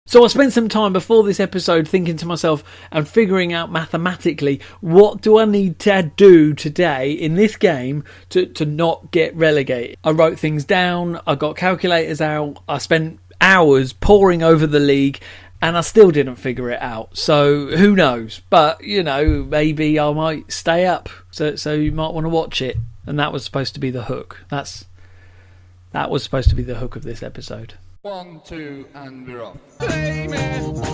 So I spent some time before this episode thinking to myself and figuring out mathematically, what do I need to do today in this game to not get relegated? I wrote things down, I got calculators out, I spent hours poring over the league, and I still didn't figure it out. So who knows? But, you know, maybe I might stay up. So you might want to watch it. And that was supposed to be the hook. That was supposed to be the hook of this episode. 1, 2, and we're off. Play me,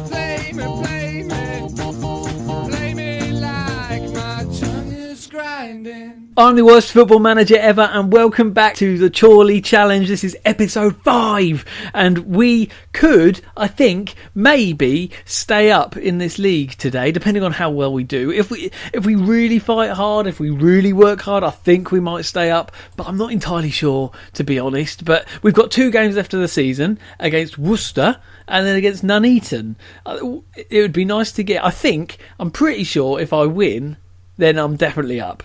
play me, play me. Play me like my tongue is grinding. I'm the worst football manager ever, and welcome back to the Chorley Challenge. This is episode 5, and we could, I think, maybe stay up in this league today, depending on how well we do. If we really fight hard, if we really work hard, I think we might stay up, but I'm not entirely sure, to be honest. But we've got 2 games left of the season, against Worcester and then against Nuneaton. It would be nice to get, I'm pretty sure if I win, then I'm definitely up.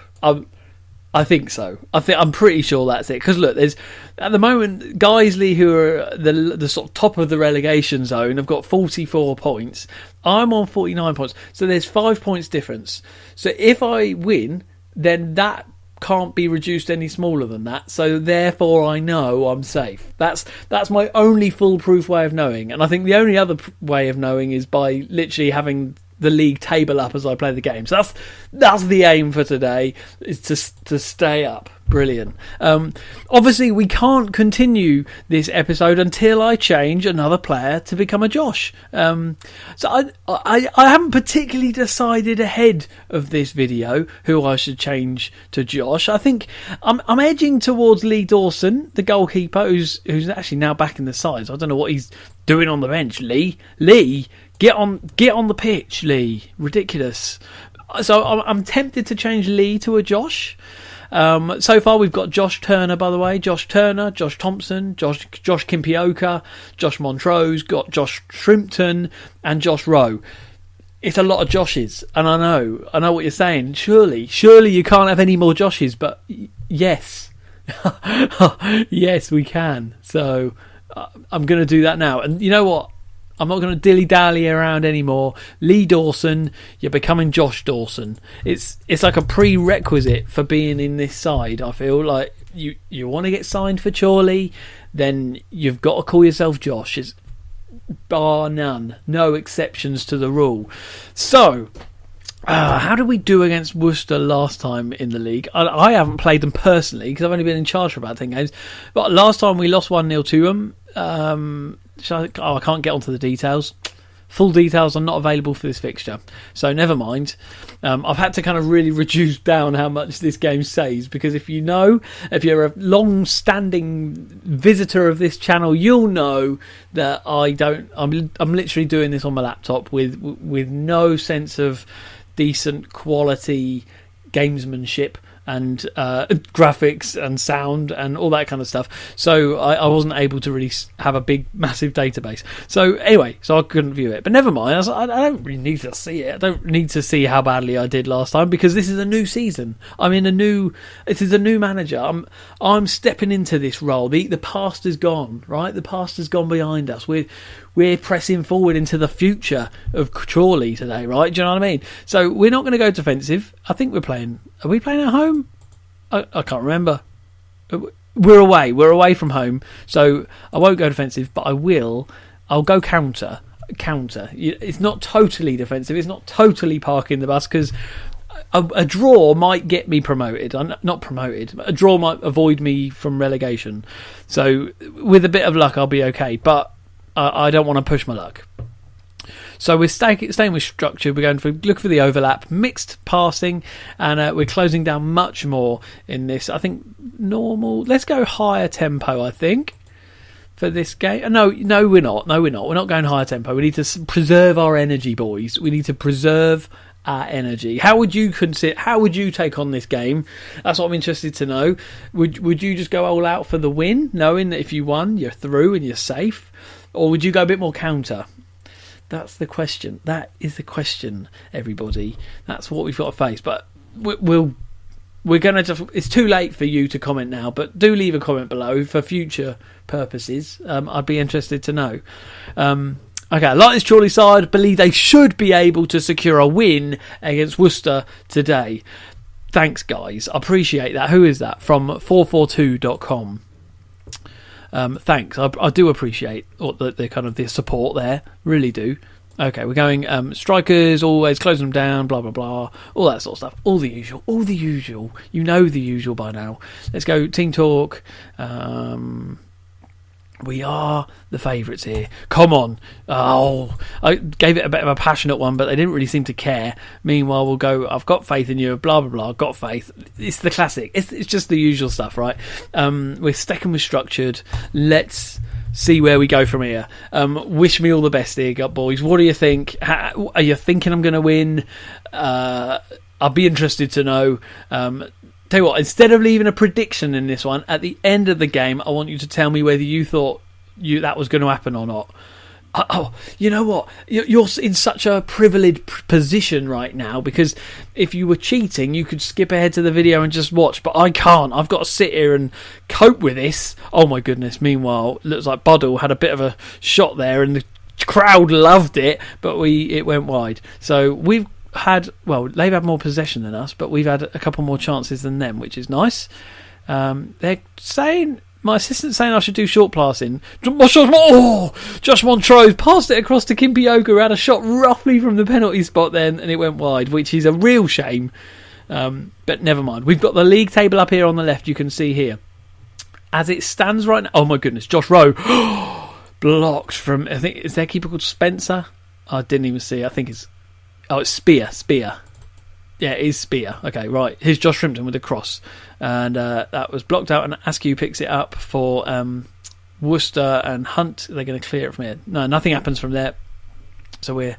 I think so. I'm pretty sure that's it. Because look, there's at the moment Guiseley, who are the sort of top of the relegation zone, have got 44 points. I'm on 49 points, so there's 5 points difference. So if I win, then that can't be reduced any smaller than that. So therefore, I know I'm safe. That's my only foolproof way of knowing. And I think the only other way of knowing is by literally having the league table up as I play the game. So that's the aim for today, is to stay up. Brilliant. Obviously, we can't continue this episode until I change another player to become a Josh. So I haven't particularly decided ahead of this video who I should change to Josh. I think I'm edging towards Lee Dawson, the goalkeeper, who's actually now back in the side. So I don't know what he's doing on the bench. Lee, get on the pitch, Lee. Ridiculous. So I'm tempted to change Lee to a Josh. So far we've got Josh Turner, by the way, Josh Turner, Josh Thompson, Josh Kimpioka, Josh Montrose, got Josh Shrimpton and Josh Rowe. It's a lot of Joshes, and I know what you're saying. Surely you can't have any more Joshes, but yes. Yes, we can. So I'm going to do that now. And you know what? I'm not going to dilly-dally around anymore. Lee Dawson, you're becoming Josh Dawson. It's like a prerequisite for being in this side. I feel like you want to get signed for Chorley, then you've got to call yourself Josh. It's bar none. No exceptions to the rule. So, how did we do against Worcester last time in the league? I haven't played them personally because I've only been in charge for about 10 games. But last time we lost 1-0 to them. I can't get onto the details. Full details are not available for this fixture, so never mind. I've had to kind of really reduce down how much this game says, because if you're a long-standing visitor of this channel, you'll know that I'm literally doing this on my laptop with no sense of decent quality gamesmanship and graphics and sound and all that kind of stuff. So I wasn't able to really have a big, massive database. So anyway, I couldn't view it. But never mind. I don't really need to see it. I don't need to see how badly I did last time, because this is a new season. This is a new manager. I'm stepping into this role. The past is gone, right? The past has gone behind us. We're pressing forward into the future of Chorley today, right? Do you know what I mean? So we're not going to go defensive. I think are we playing at home? I can't remember. We're away. We're away from home. So I won't go defensive, but I'll go counter. It's not totally defensive. It's not totally parking the bus, because a draw might get me promoted. I'm not promoted. A draw might avoid me from relegation. So with a bit of luck, I'll be okay. But I don't want to push my luck. So we're staying with structure. We're going for look for the overlap, mixed passing, and we're closing down much more in this. I think normal. Let's go higher tempo, I think, for this game. No, we're not. We're not going higher tempo. We need to preserve our energy, boys. We need to preserve our energy. How would you take on this game? That's what I'm interested to know. Would you just go all out for the win, knowing that if you won, you're through and you're safe? Or would you go a bit more counter? That's the question. That is the question, everybody. That's what we've got to face. But we're going to... It's too late for you to comment now, but do leave a comment below for future purposes. I'd be interested to know. Okay, I like this Chorley side. Believe they should be able to secure a win against Worcester today. Thanks, guys. I appreciate that. Who is that? From 442.com. Thanks. I do appreciate the kind of the support there. Really do. Okay, we're going strikers, always close them down, blah, blah, blah. All that sort of stuff. All the usual. You know the usual by now. Let's go team talk. We are the favourites here. Come on. Oh, I gave it a bit of a passionate one, but they didn't really seem to care. Meanwhile, we'll go, I've got faith in you, blah, blah, blah, I've got faith. It's the classic. It's just the usual stuff, right? We're sticking with structured. Let's see where we go from here. Wish me all the best here, boys. What do you think? Are you thinking I'm going to win? I'll be interested to know. Tell you what, instead of leaving a prediction in this one, at the end of the game, I want you to tell me whether you thought that was going to happen or not. Oh, you know what? You're in such a privileged position right now, because if you were cheating, you could skip ahead to the video and just watch, but I can't. I've got to sit here and cope with this. Oh my goodness. Meanwhile, it looks like Buddle had a bit of a shot there and the crowd loved it, but it went wide. So they've had more possession than us, but we've had a couple more chances than them, which is nice. They're saying, my assistant's saying I should do short passing. Josh Montrose passed it across to Kimpioka, who had a shot roughly from the penalty spot then, and it went wide, which is a real shame. But never mind. We've got the league table up here on the left, you can see here. As it stands right now, oh my goodness, Josh Rowe blocked from, I think, is their keeper called Spencer? I didn't even see, I think it's Spear. Yeah, it is Spear. Okay, right. Here's Josh Shrimpton with a cross. And that was blocked out, and Askew picks it up for Worcester and Hunt. They're going to clear it from here. No, nothing happens from there. So we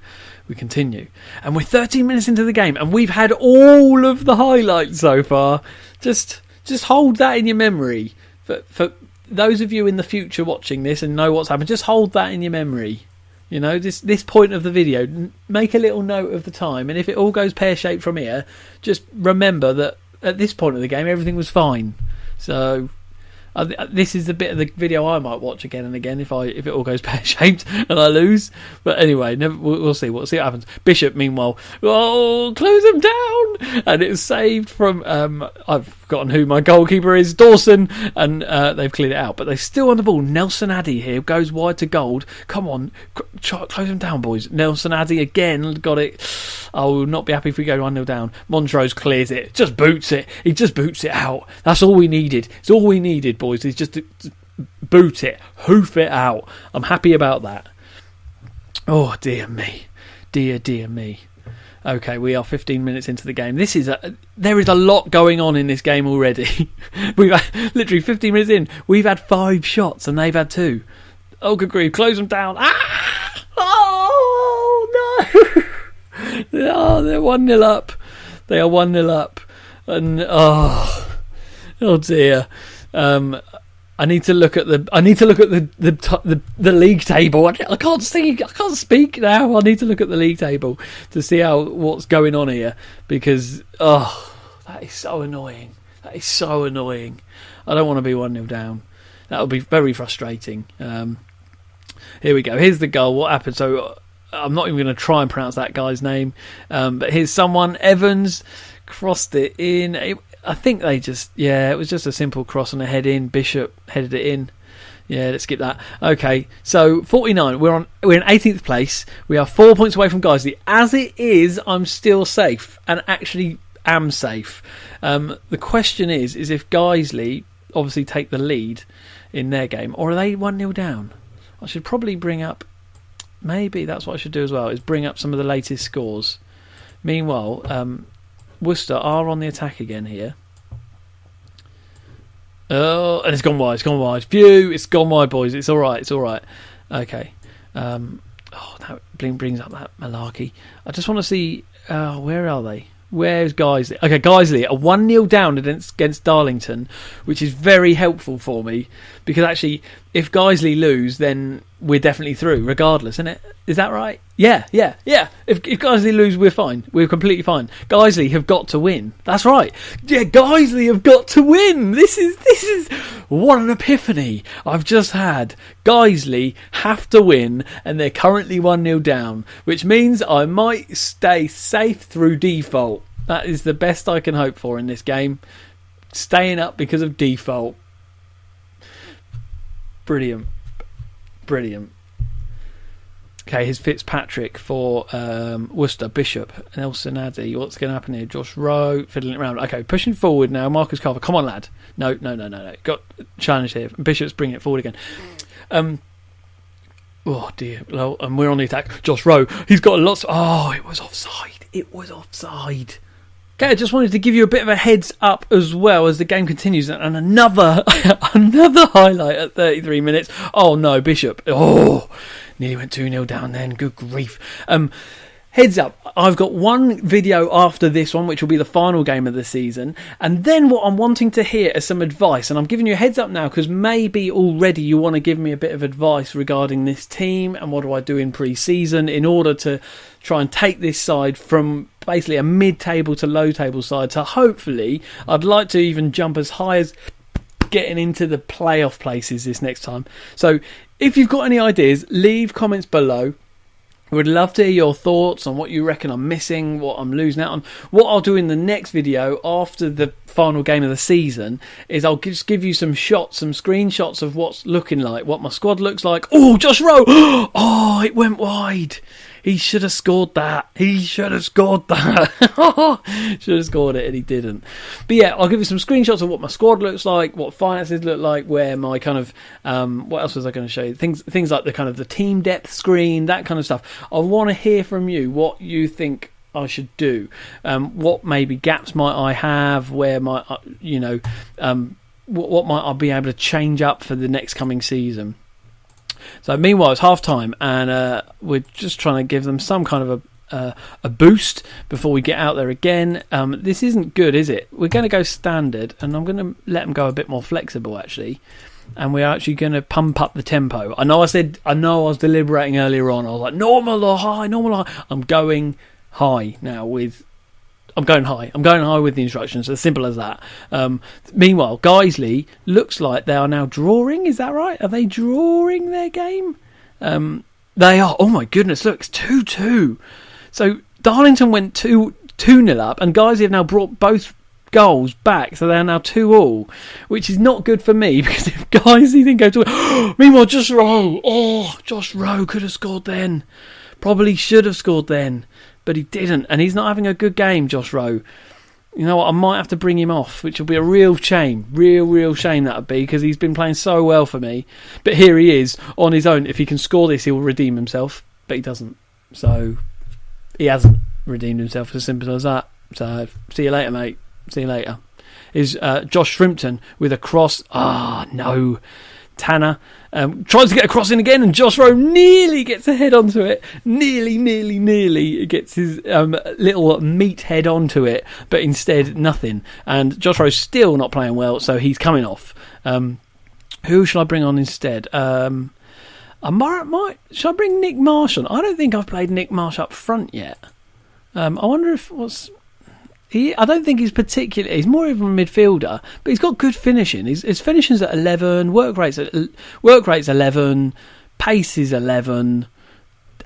continue. And we're 13 minutes into the game, and we've had all of the highlights so far. Just hold that in your memory. For those of you in the future watching this and know what's happened, just hold that in your memory. You know, this point of the video, make a little note of the time, and if it all goes pear-shaped from here, just remember that at this point of the game, everything was fine. So this is the bit of the video I might watch again and again if it all goes pear-shaped and I lose. But anyway, we'll see. We'll see what happens. Bishop, meanwhile, close him down, and it's saved from I've forgotten who my goalkeeper is, Dawson, and they've cleared it out, but they're still on the ball. Nelson Addy here goes wide to Gold. Come on, close him down, boys. Nelson Addy again got it. I will not be happy if we go 1-0 down. Montrose clears it, just boots it. He just boots it out. That's all we needed. It's all we needed, boys. Is just to boot it, hoof it out. I'm happy about that. Oh dear me, dear me. Okay, we are 15 minutes into the game. There is a lot going on in this game already. We've had, literally 15 minutes in, we've had 5 shots and they've had 2. Oh, good grief, close them down. Ah! Oh, no! Oh, they're 1-0 up. They are 1-0 up. And, oh dear. I need to look at the league table. I can't speak now. I need to look at the league table to see what's going on here, because that is so annoying. I don't want to be 1-0 down. That would be very frustrating. Here we go. Here's the goal. What happened? So I'm not even going to try and pronounce that guy's name. But here's someone. Evans crossed it in. I think it was just a simple cross and a head in. Bishop headed it in. Yeah, let's skip that. Okay, so 49. We're in 18th place. We are 4 points away from Guiseley. As it is, I'm still safe, and actually am safe. The question is if Guiseley obviously take the lead in their game, or are they 1-0 down? I should probably bring up. Maybe that's what I should do as well. Is bring up some of the latest scores. Meanwhile, Worcester are on the attack again here. Oh, and it's gone wide. Phew, it's gone wide, boys. It's all right. Okay. That brings up that malarkey. I just want to see, where are they? Where's Guiseley? Okay, Guiseley are 1-0 down against Darlington, which is very helpful for me, because actually if Guiseley lose, then we're definitely through, regardless, isn't it? Is that right? Yeah. If Guiseley lose, we're fine. We're completely fine. Guiseley have got to win. That's right. Yeah, Guiseley have got to win. This is what an epiphany I've just had. Guiseley have to win, and they're currently 1-0 down, which means I might stay safe through default. That is the best I can hope for in this game. Staying up because of default. Brilliant. Okay, here's Fitzpatrick for Worcester, Bishop, Nelson Addy. What's going to happen here? Josh Rowe fiddling around. Okay, pushing forward now. Marcus Carver. Come on, lad. No. Got challenged here. Bishop's bringing it forward again. Oh, dear. Well, and we're on the attack. Josh Rowe. He's got lots. Oh, it was offside. Okay, I just wanted to give you a bit of a heads up as well as the game continues, and another highlight at 33 minutes. Oh no, Bishop. Oh, nearly went 2-0 down then. Good grief. Heads up, I've got one video after this one, which will be the final game of the season. And then what I'm wanting to hear is some advice. And I'm giving you a heads up now because maybe already you want to give me a bit of advice regarding this team and what do I do in pre-season in order to try and take this side from basically a mid-table to low-table side. So hopefully, I'd like to even jump as high as getting into the playoff places this next time. So if you've got any ideas, leave comments below. Would love to hear your thoughts on what you reckon I'm missing, what I'm losing out on. What I'll do in the next video after the final game of the season is I'll just give you some shots, some screenshots of what's looking like, what my squad looks like. Oh, Josh Rowe! Oh, it went wide. He should have scored that. Should have scored it, and he didn't. But yeah, I'll give you some screenshots of what my squad looks like, what finances look like, where my kind of what else was I going to show you? Things like the kind of the team depth screen, that kind of stuff. I want to hear from you what you think I should do. What maybe gaps might I have? Where might what might I be able to change up for the next coming season? So meanwhile, it's half time, and we're just trying to give them some kind of a boost before we get out there again. This isn't good, is it? We're going to go standard, and I'm going to let them go a bit more flexible, actually. And we're actually going to pump up the tempo. I know I was deliberating earlier on. I was like, normal or high. I'm going high now with... I'm going high with the instructions. As simple as that. Meanwhile, Guiseley looks like they are now drawing. Is that right? Are they drawing their game? They are. Oh my goodness! Look, it's 2-2. So Darlington went 2-0 up, and Guiseley have now brought both goals back, so they are now 2-2, which is not good for me because if Guiseley then go to... Meanwhile, Josh Rowe. Oh, Josh Rowe could have scored then. Probably should have scored then. But he didn't, and he's not having a good game, Josh Rowe. You know what, I might have to bring him off, which will be a real shame. Real shame that would be, because he's been playing so well for me. But here he is, on his own. If he can score this, he will redeem himself. But he doesn't. So, he hasn't redeemed himself, as simple as that. So, see you later, mate. See you later. Is Josh Shrimpton with a cross. No. Tanner tries to get a cross in again, and Josh Rowe nearly gets a head onto it. Nearly gets his little meat head onto it, but instead nothing. And Josh Rowe's still not playing well, so he's coming off. Who shall I bring on instead? Should I bring Nick Marsh on? I don't think I've played Nick Marsh up front yet. I wonder if I don't think he's particularly... He's more of a midfielder, but he's got good finishing. His finishing's at 11, work rate's 11, pace is 11,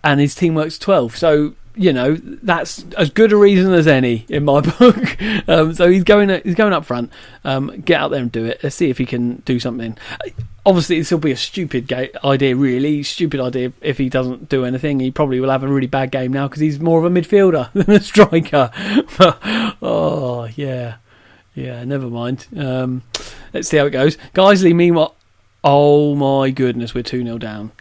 and his teamwork's 12. So, that's as good a reason as any in my book. So he's going up front. Get out there and do it. Let's see if he can do something. Obviously, this will be a stupid idea, really. Stupid idea if he doesn't do anything. He probably will have a really bad game now because he's more of a midfielder than a striker. Oh, yeah. Yeah, never mind. Let's see how it goes. Guiseley, meanwhile... Oh, my goodness, we're 2-0 down.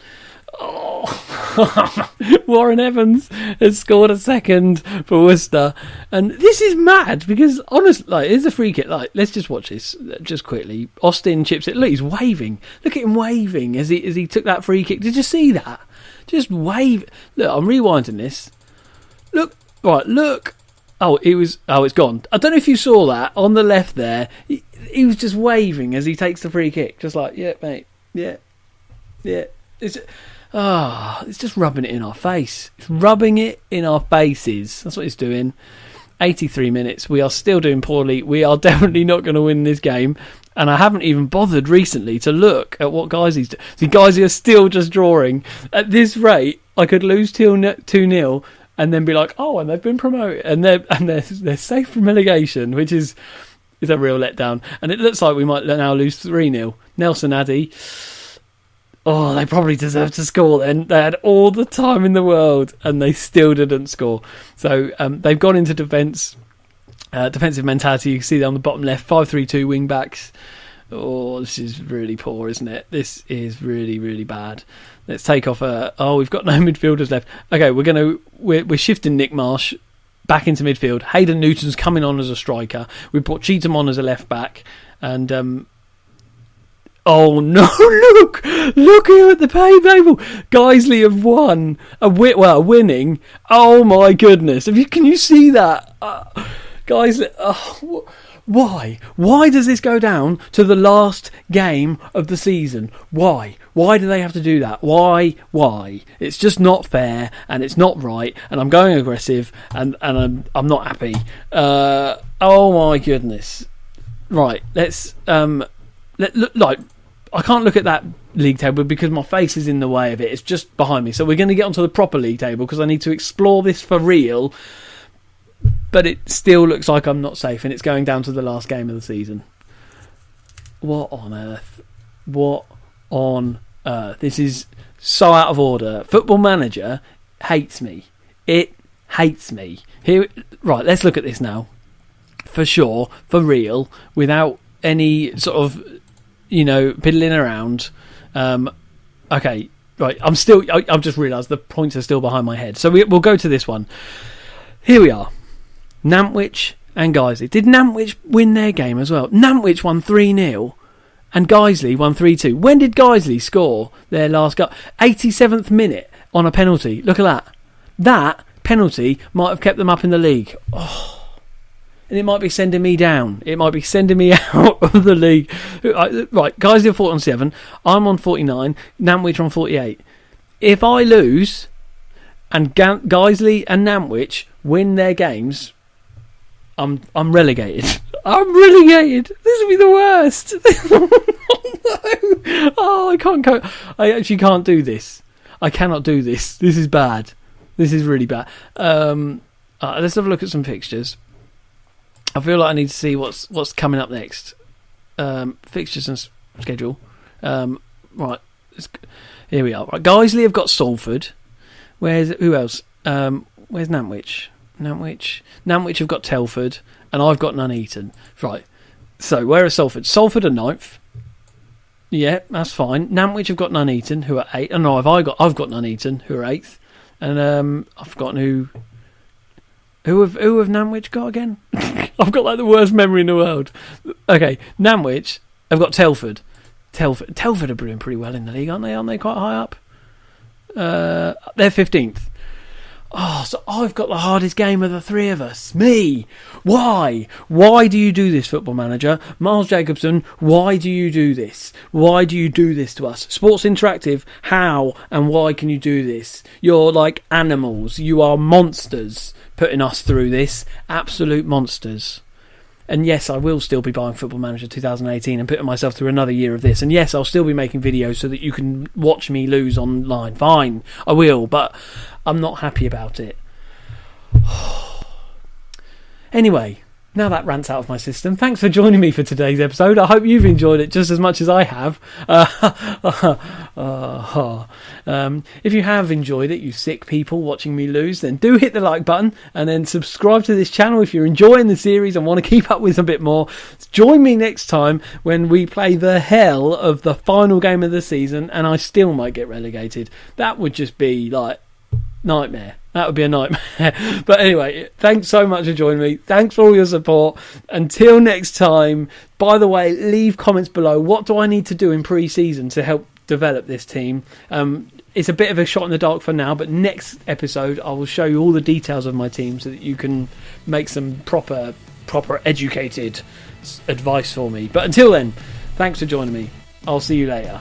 Oh, Warren Evans has scored a second for Worcester, and this is mad because honestly, here's a free kick. Let's just watch this just quickly. Austin chips it. Look, he's waving. Look at him waving as he took that free kick. Did you see that? Just wave. Look, I'm rewinding this. Look, right. Look. It's gone. I don't know if you saw that on the left there. He was just waving as he takes the free kick, just like, yeah, mate, yeah. Yeah, it's just rubbing it in our face. It's rubbing it in our faces. That's what it's doing. 83 minutes. We are still doing poorly. We are definitely not going to win this game. And I haven't even bothered recently to look at what Guiseley's doing. See, Guiseley are still just drawing. At this rate, I could lose 2-0 and then be like, oh, and they've been promoted. And they're safe from relegation, which is a real letdown. And it looks like we might now lose 3-0. Nelson Addy. Oh, they probably deserve to score then. They had all the time in the world and they still didn't score. So they've gone into defence. Defensive mentality, you can see that on the bottom left, 5-3-2 wing backs. Oh, this is really poor, isn't it? This is really, really bad. Let's take off. We've got no midfielders left. Okay, we're shifting Nick Marsh back into midfield. Hayden Newton's coming on as a striker. We brought Cheatham on as a left back, and oh no! Look here at the pay table. Guiseley have won winning. Oh my goodness! Can you see that? Guys, why? Why does this go down to the last game of the season? Why? Why do they have to do that? Why? It's just not fair, and it's not right, and I'm going aggressive, and I'm not happy. Oh my goodness! Right, let's look. I can't look at that league table because my face is in the way of it. It's just behind me. So we're going to get onto the proper league table because I need to explore this for real. But it still looks like I'm not safe, and it's going down to the last game of the season. What on earth? What on earth? This is so out of order. Football Manager hates me. It hates me. Right, let's look at this now. For sure, for real, without any sort of, piddling around. Okay, right, I've just realised the points are still behind my head. So we'll go to this one. Here we are. Nantwich and Guiseley. Did Nantwich win their game as well? Nantwich won 3-0 and Guiseley won 3-2. When did Guiseley score their last goal? 87th minute on a penalty. Look at that. That penalty might have kept them up in the league. Oh. And it might be sending me down. It might be sending me out of the league. Right, Guiseley are 47. I'm on 49. Nantwich on 48. If I lose and Guiseley and Nantwich win their games, I'm relegated. I'm relegated. This will be the worst. Oh, no. Oh, I can't go. I actually can't do this. I cannot do this. This is bad. This is really bad. Let's have a look at some fixtures. I feel like I need to see what's coming up next. Fixtures and schedule. Right. Here we are. Right, Guiseley have got Salford. Who else? Where's Nantwich? Nantwich have got Telford, and I've got Nuneaton. Right. So where is Salford? Salford are 9th. Yeah, that's fine. Nantwich have got Nuneaton, who are 8th. Oh no, I've got Nuneaton, who are 8th, and I've forgotten who have Nantwich got again? I've got like the worst memory in the world. Okay, Nantwich have got Telford. Telford are doing pretty well in the league, aren't they? Aren't they quite high up? They're 15th. Oh, so I've got the hardest game of the three of us. Me. Why? Why do you do this, Football Manager? Miles Jacobson, why do you do this? Why do you do this to us? Sports Interactive, how and why can you do this? You're like animals. You are monsters putting us through this. Absolute monsters. And yes, I will still be buying Football Manager 2018 and putting myself through another year of this. And yes, I'll still be making videos so that you can watch me lose online. Fine, I will, but I'm not happy about it. Anyway, now that rant's out of my system. Thanks for joining me for today's episode. I hope you've enjoyed it just as much as I have. If you have enjoyed it, you sick people watching me lose, then do hit the like button and then subscribe to this channel if you're enjoying the series and want to keep up with a bit more. Join me next time when we play the hell of the final game of the season and I still might get relegated. That would just be like nightmare. That would be a nightmare. But anyway, thanks so much for joining me. Thanks for all your support. Until next time, by the way, leave comments below. What do I need to do in pre-season to help develop this team? It's a bit of a shot in the dark for now, but next episode I will show you all the details of my team so that you can make some proper educated advice for me. But until then, thanks for joining me. I'll see you later.